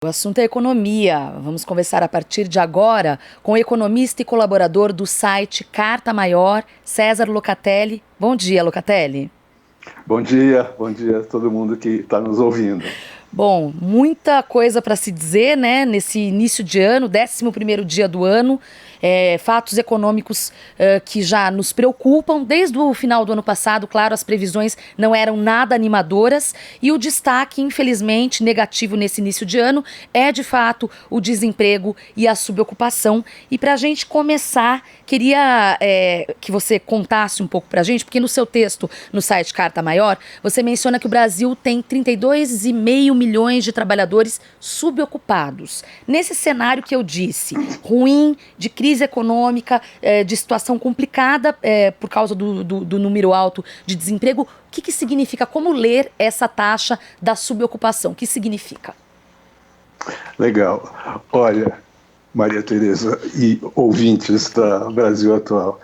O assunto é economia. Vamos conversar a partir de agora com o economista e colaborador do site Carta Maior, César Locatelli. Bom dia, Locatelli. Bom dia a todo mundo que está nos ouvindo. Bom, muita coisa para se dizer, né, nesse início de ano, 11º dia do ano, fatos econômicos que já nos preocupam. Desde o final do ano passado, claro, as previsões não eram nada animadoras e o destaque, infelizmente, negativo nesse início de ano é, de fato, o desemprego e a subocupação. E para a gente começar, queria que você contasse um pouco para a gente, porque no seu texto no site Carta Maior, você menciona que o Brasil tem 32,5 milhões de trabalhadores subocupados. Nesse cenário que eu disse, ruim, de crise econômica, de situação complicada por causa do número alto de desemprego, o que significa? Como ler essa taxa da subocupação? O que significa? Legal. Olha, Maria Tereza e ouvintes da Brasil Atual,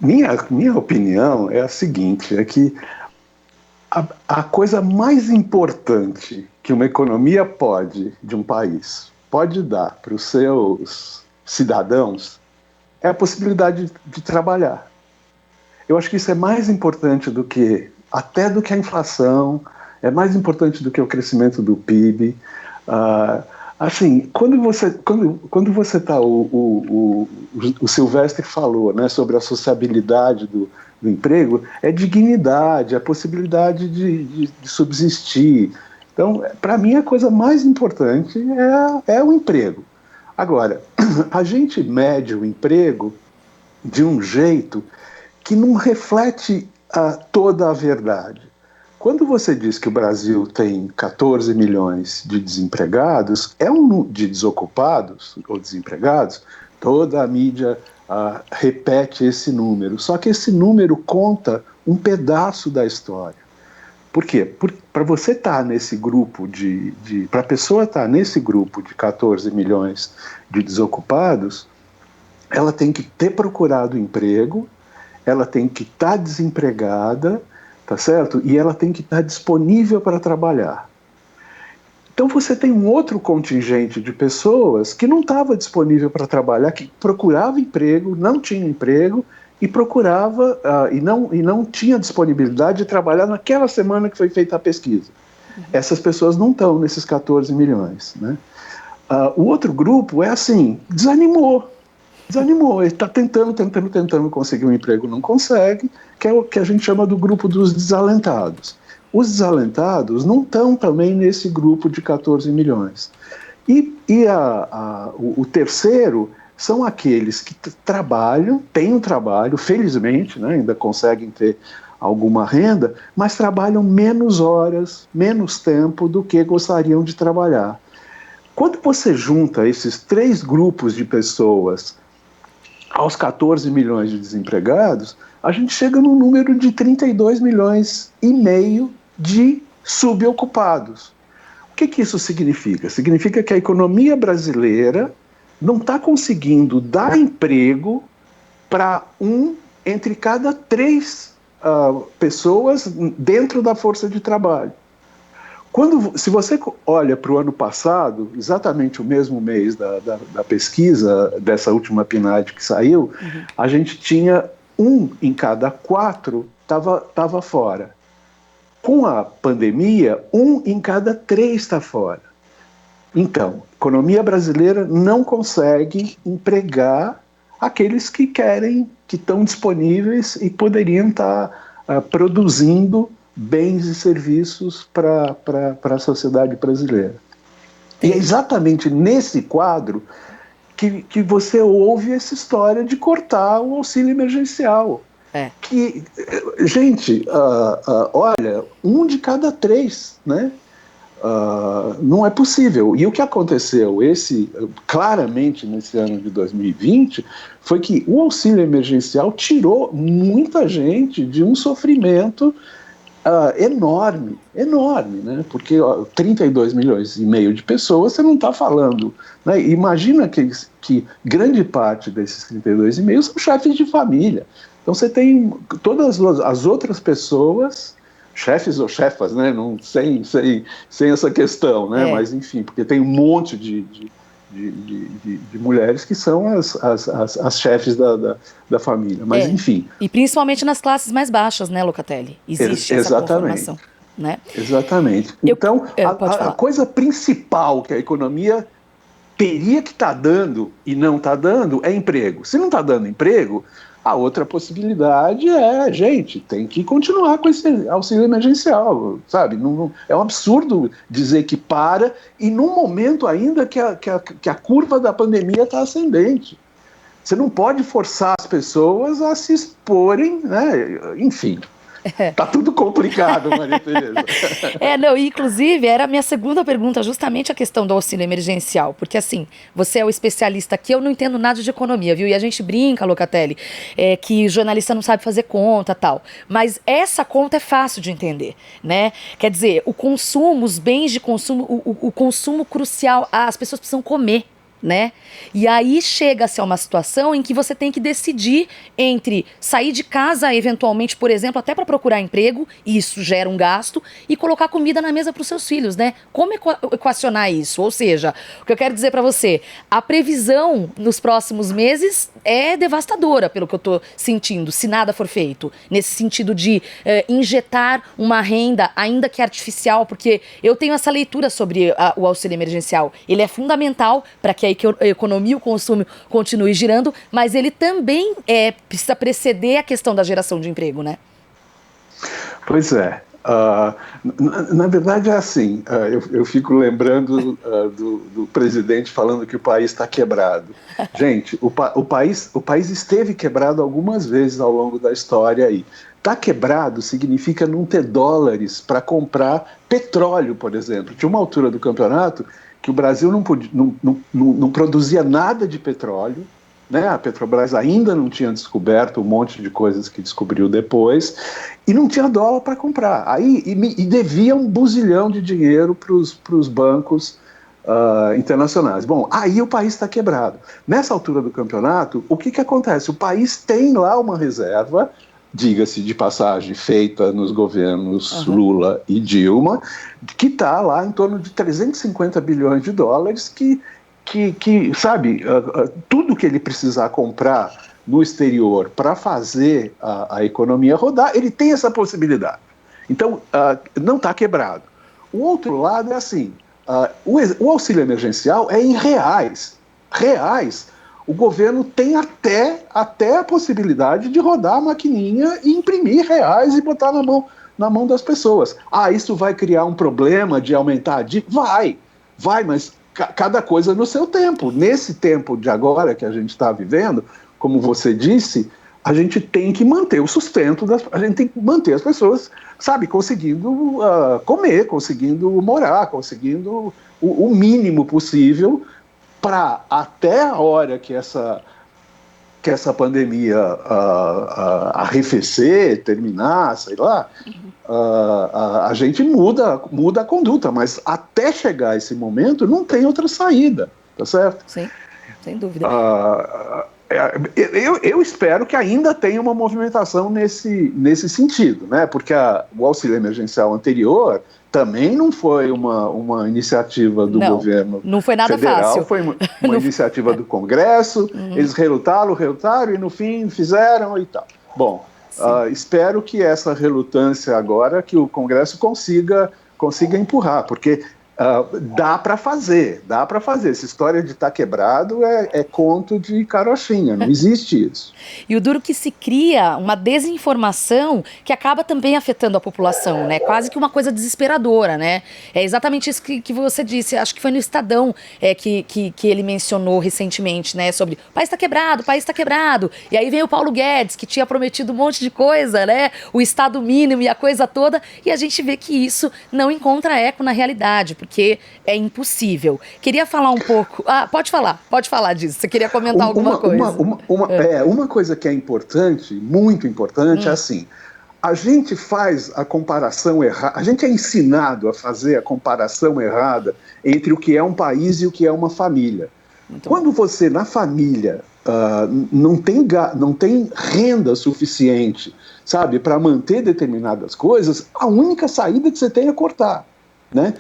minha opinião é a seguinte, é que a coisa mais importante que uma economia de um país pode dar para os seus cidadãos é a possibilidade de trabalhar. Eu acho que isso é mais importante até do que a inflação, é mais importante do que o crescimento do PIB. Assim, quando você está, o Silvestre falou, né, sobre a sociabilidade do emprego, é dignidade, a possibilidade de subsistir. Então, para mim, a coisa mais importante é o emprego. Agora, a gente mede o emprego de um jeito que não reflete toda a verdade. Quando você diz que o Brasil tem 14 milhões de desempregados, de desocupados ou desempregados, toda a mídia repete esse número. Só que esse número conta um pedaço da história. Por quê? Para você estar nesse grupo para a pessoa estar nesse grupo de 14 milhões de desocupados, ela tem que ter procurado emprego, ela tem que estar desempregada, tá certo? E ela tem que estar disponível para trabalhar. Então você tem um outro contingente de pessoas que não estava disponível para trabalhar, que procurava emprego, não tinha emprego e procurava e não tinha disponibilidade de trabalhar naquela semana que foi feita a pesquisa. Essas pessoas não estão nesses 14 milhões, né? O outro grupo é assim, desanimou, ele está tentando conseguir um emprego, não consegue, que é o que a gente chama do grupo dos desalentados. Os desalentados não estão também nesse grupo de 14 milhões. O terceiro são aqueles que trabalham, têm um trabalho, felizmente, né, ainda conseguem ter alguma renda, mas trabalham menos horas, menos tempo do que gostariam de trabalhar. Quando você junta esses três grupos de pessoas aos 14 milhões de desempregados, a gente chega num número de 32 milhões e meio de subocupados. O que isso significa? Significa que a economia brasileira não está conseguindo dar emprego para entre cada três pessoas dentro da força de trabalho. Se você olha para o ano passado, exatamente o mesmo mês da pesquisa, dessa última PNAD que saiu, a gente tinha 1 em cada 4 estava fora. Com a pandemia, 1 em cada 3 está fora. Então, a economia brasileira não consegue empregar aqueles que querem, que estão disponíveis e poderiam estar produzindo bens e serviços para a sociedade brasileira. E é exatamente nesse quadro que você ouve essa história de cortar o auxílio emergencial. Que, gente, olha, 1 de cada 3, né? Não é possível. E o que aconteceu claramente nesse ano de 2020 foi que o auxílio emergencial tirou muita gente de um sofrimento enorme, né? Porque 32 milhões e meio de pessoas, você não está falando, né? Imagina que grande parte desses 32,5 são chefes de família. Então você tem todas as outras pessoas chefes ou chefas, né? Não, sem essa questão, né? Mas, enfim, porque tem um monte de mulheres que são as chefes da família. Mas, enfim. E principalmente nas classes mais baixas, né, Locatelli? Existe essa conformação. Né? Exatamente. Então, a coisa principal que a economia teria que estar dando e não está dando é emprego. Se não está dando emprego, a outra possibilidade gente, tem que continuar com esse auxílio emergencial, sabe? Não, é um absurdo dizer que para, e num momento ainda que a curva da pandemia está ascendente. Você não pode forçar as pessoas a se exporem, né? Enfim. Tá tudo complicado, Maria Tereza. Inclusive, era a minha segunda pergunta, justamente a questão do auxílio emergencial, porque assim, você é o especialista aqui, eu não entendo nada de economia, viu? E a gente brinca, Locatelli, que jornalista não sabe fazer conta, tal, mas essa conta é fácil de entender, né? Quer dizer, o consumo, os bens de consumo, o consumo crucial, as pessoas precisam comer, né? E aí chega-se a uma situação em que você tem que decidir entre sair de casa, eventualmente, por exemplo, até para procurar emprego, e isso gera um gasto, e colocar comida na mesa para os seus filhos, né? Como equacionar isso? Ou seja, o que eu quero dizer para você, a previsão nos próximos meses é devastadora, pelo que eu tô sentindo, se nada for feito, nesse sentido de injetar uma renda, ainda que artificial, porque eu tenho essa leitura sobre o auxílio emergencial. Ele é fundamental para que a economia e o consumo continue girando, mas ele também precisa preceder a questão da geração de emprego, né? Pois é. Na verdade é assim, eu fico lembrando do presidente falando que o país está quebrado. Gente, o país esteve quebrado algumas vezes ao longo da história aí. Está quebrado significa não ter dólares para comprar petróleo, por exemplo. Tinha uma altura do campeonato que o Brasil não produzia nada de petróleo, né? A Petrobras ainda não tinha descoberto um monte de coisas que descobriu depois, e não tinha dólar para comprar. E devia um buzilhão de dinheiro para os bancos internacionais. Bom, aí o país está quebrado. Nessa altura do campeonato, o que acontece? O país tem lá uma reserva, diga-se de passagem, feita nos governos Lula e Dilma, que está lá em torno de 350 bilhões de dólares, que sabe, tudo que ele precisar comprar no exterior para fazer a economia rodar, ele tem essa possibilidade. Então, não está quebrado. O outro lado é assim, o auxílio emergencial é em reais. O governo tem até a possibilidade de rodar a maquininha e imprimir reais e botar na mão das pessoas. Isso vai criar um problema de aumentar a dívida? Vai, mas cada coisa no seu tempo. Nesse tempo de agora que a gente está vivendo, como você disse, a gente tem que manter o sustento, a gente tem que manter as pessoas, sabe, conseguindo comer, conseguindo morar, conseguindo o mínimo possível para até a hora que essa pandemia arrefecer, terminar, sei lá, a gente muda a conduta, mas até chegar esse momento não tem outra saída, tá certo? Sim, sem dúvida. Eu espero que ainda tenha uma movimentação nesse sentido, né? Porque o auxílio emergencial anterior também não foi uma iniciativa do governo não foi nada federal, fácil. Foi uma iniciativa do Congresso, eles relutaram e no fim fizeram e tal. Bom, espero que essa relutância agora, que o Congresso consiga empurrar, porque dá para fazer. Essa história de estar quebrado é conto de carochinha, não existe isso. E o duro que se cria uma desinformação que acaba também afetando a população, né? Quase que uma coisa desesperadora, né? É exatamente isso que você disse, acho que foi no Estadão que ele mencionou recentemente, né? Sobre o país está quebrado. E aí vem o Paulo Guedes, que tinha prometido um monte de coisa, né? O Estado mínimo e a coisa toda, e a gente vê que isso não encontra eco na realidade, porque é impossível. Queria falar um pouco... pode falar disso. Você queria comentar alguma coisa? Uma coisa que é importante, muito importante, é assim, a gente faz a comparação errada, a gente é ensinado a fazer a comparação errada entre o que é um país e o que é uma família. Quando você, na família, não tem renda suficiente, sabe, para manter determinadas coisas, a única saída que você tem é cortar. Né?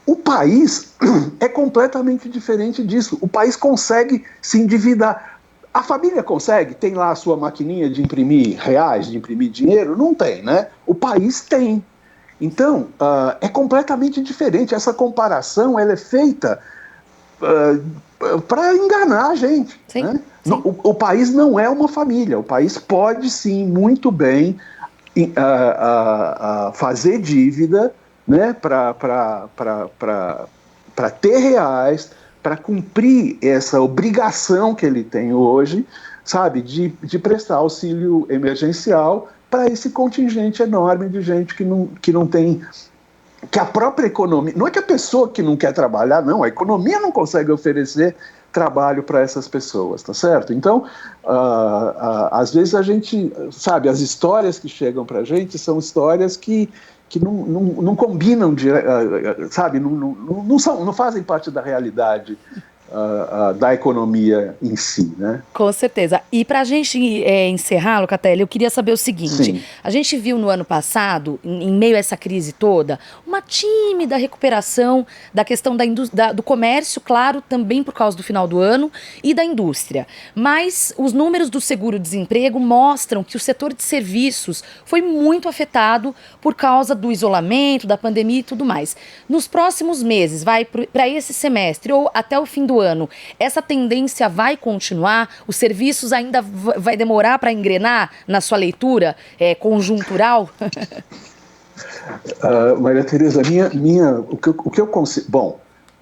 O país é completamente diferente disso. O país consegue se endividar. A família consegue? Tem lá a sua maquininha de imprimir reais, de imprimir dinheiro? Não tem, né? O país tem. Então, é completamente diferente. Essa comparação ela é feita para enganar a gente. Sim, né? sim. O país não é uma família. O país pode, sim, muito bem fazer dívida, né, para ter reais, para cumprir essa obrigação que ele tem hoje, sabe, de prestar auxílio emergencial para esse contingente enorme de gente que não tem, que a própria economia, não é que a pessoa que não quer trabalhar, não, a economia não consegue oferecer trabalho para essas pessoas, tá certo? Então, às vezes a gente, sabe, as histórias que chegam para a gente são histórias que não combinam, sabe, não fazem parte da realidade da economia em si, né? Com certeza. E para a gente encerrar, Locatelli, eu queria saber o seguinte. Sim. A gente viu no ano passado, em meio a essa crise toda, uma tímida recuperação da questão do comércio, claro, também por causa do final do ano, e da indústria. Mas os números do seguro-desemprego mostram que o setor de serviços foi muito afetado por causa do isolamento, da pandemia e tudo mais. Nos próximos meses, para esse semestre ou até o fim do ano, essa tendência vai continuar? Os serviços ainda vai demorar para engrenar na sua leitura conjuntural? Maria Tereza, o que eu consigo... Bom,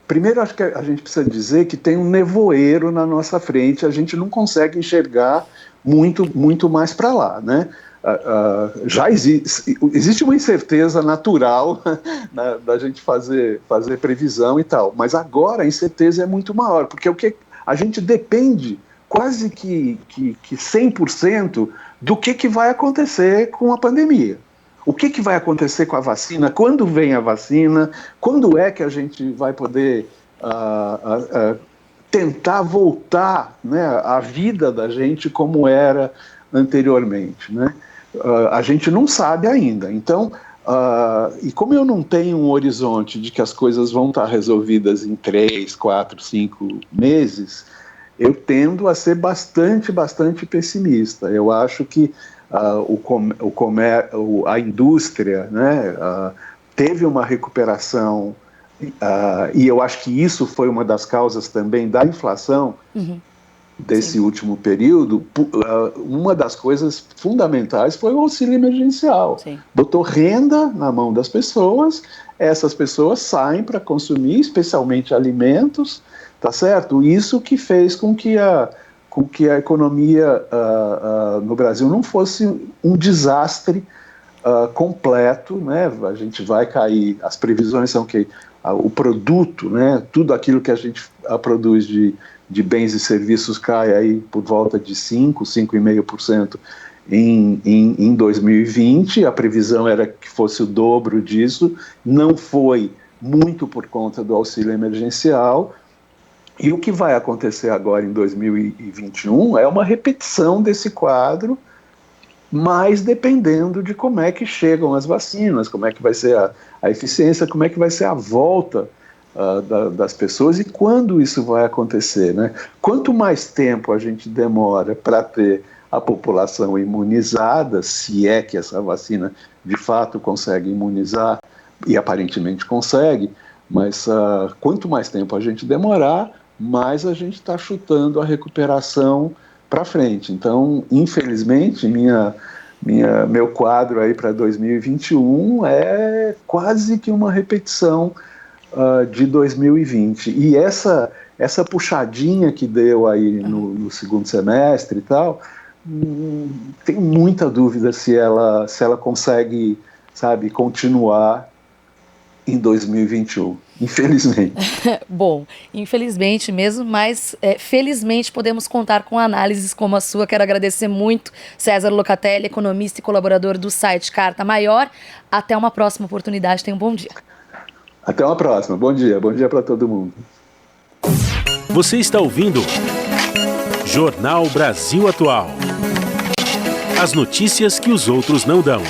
primeiro acho que a gente precisa dizer que tem um nevoeiro na nossa frente, a gente não consegue enxergar muito mais para lá, né? Já existe uma incerteza natural da gente fazer previsão e tal, mas agora a incerteza é muito maior, porque a gente depende quase que 100% do que vai acontecer com a pandemia. O que vai acontecer com a vacina? Quando vem a vacina? Quando é que a gente vai poder tentar voltar, né, a vida da gente como era anteriormente, né? A gente não sabe ainda. Então, e como eu não tenho um horizonte de que as coisas vão estar resolvidas em 3, 4, 5 meses, eu tendo a ser bastante pessimista. Eu acho que a indústria, né, teve uma recuperação, e eu acho que isso foi uma das causas também da inflação, desse Sim. último período. Uma das coisas fundamentais foi o auxílio emergencial. Sim. Botou renda na mão das pessoas, essas pessoas saem para consumir, especialmente alimentos, tá certo? Isso que fez com que a economia no Brasil não fosse um desastre completo, né? A gente vai cair, as previsões são que o produto, né, tudo aquilo que a gente produz de bens e serviços cai aí por volta de 5,5% em 2020, a previsão era que fosse o dobro disso, não foi muito por conta do auxílio emergencial, e o que vai acontecer agora em 2021 é uma repetição desse quadro, mas dependendo de como é que chegam as vacinas, como é que vai ser a eficiência, como é que vai ser a volta das pessoas e quando isso vai acontecer, né? Quanto mais tempo a gente demora para ter a população imunizada, se é que essa vacina de fato consegue imunizar, e aparentemente consegue, mas quanto mais tempo a gente demorar, mais a gente está chutando a recuperação para frente. Então, infelizmente, meu quadro aí para 2021 é quase que uma repetição de 2020. E essa puxadinha que deu aí no segundo semestre e tal, tenho muita dúvida se ela consegue, sabe, continuar em 2021, infelizmente. Bom, infelizmente mesmo, mas felizmente podemos contar com análises como a sua. Quero agradecer muito, César Locatelli, economista e colaborador do site Carta Maior. Até uma próxima oportunidade, tenha um bom dia. Até uma próxima, bom dia para todo mundo. Você está ouvindo Jornal Brasil Atual. As notícias que os outros não dão.